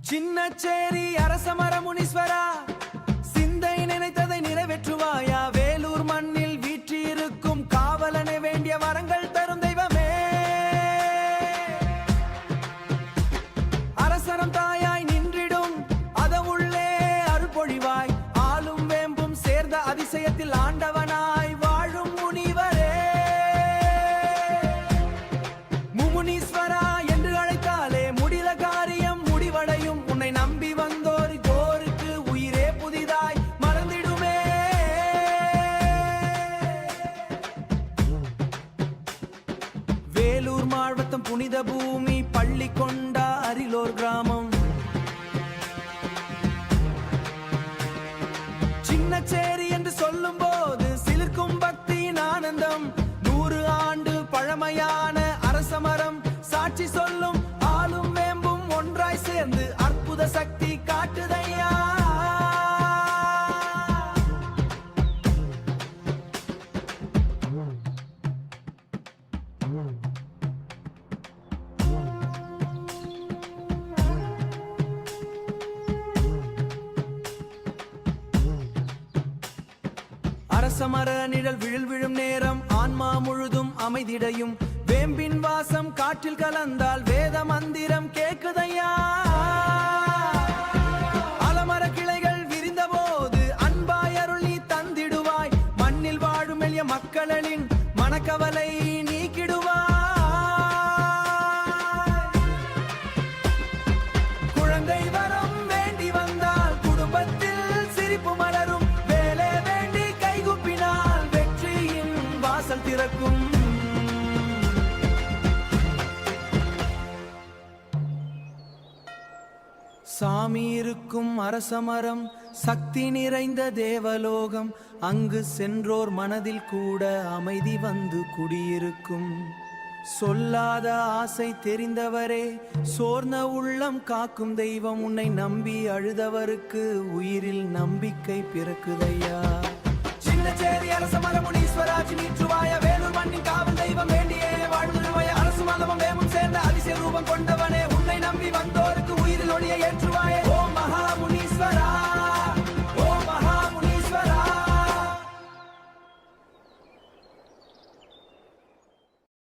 சின்னச்சேரி அரசமர முனீஸ்வரா, சிந்தை நினைத்ததை நிறைவேற்றுவாயா. வேலூர் மண்ணில் வீற்றிருக்கும் காவலனை வேண்டிய வரங்கள் தரும் தெய்வமே. அரசனம் தாயாய் நின்றிடும் அதவுள்ளே அருள்பொழிவாய். ஆளும் வேம்பும் சேர்ந்த அதிசயத்தில் ஆண்டவனாய் வாழும் முனிவரே. முமுனீஸ்வரா என்று அழைத்தாலே முடில காரியம் முடிவடையும். உன்னை நம்பி வந்தோர் தோருக்கு உயிரே புதிதாய் மறந்திடுமே. வேலூர் மாவட்டம் புனித பூமி பள்ளி கொண்ட அரிலோர் கிராமம். சின்னச்சேரி என்று சொல்லும் போது சிலிர்க்கும் பக்தியின் ஆனந்தம். 100 ஆண்டு பழமையான அரசமரம் சாட்சி சொல்லும். ஆளும் வேம்பும் ஒன்றாய் சேர்ந்து அற்புத சக்தி காட்டுதையா. அரசமர நிழல் விழும் நேரம் ஆன்மா முழுதும் அமைதிடையும். வேம்பின் வாசம் காற்றில் கலந்தால் வேத மந்திரம் கேக்குதையா. அலமர கிளைகள் விரிந்த போது அன்பாய் அருள் நீ தந்திடுவாய். மண்ணில் வாழும் எளிய மக்களின் மனக்கவலை நீக்கிடுவாய். குழந்தை வரம் வேண்டி வந்தால் குடும்பத்தில் சிரிப்பு மலரும். வேலை வேண்டி கைகுப்பினால் வெற்றியின் வாசல் திறக்கும். சாமி இருக்கும் அரசமரம் சக்தி நிறைந்த தேவலோகம். அங்கு சென்றோர் மனதில் கூட அமைதி வந்து குடியிருக்கும். சொல்லாத ஆசை தெரிந்தவரே, சோர்ந்த உள்ளம் காக்கும் தெய்வம். உன்னை நம்பி அழுதவருக்கு உயிரில் நம்பிக்கை பிறக்குதையா. சின்னச்சேரி அரசமர முனீஸ்வராஜ் நீற்றுவாய.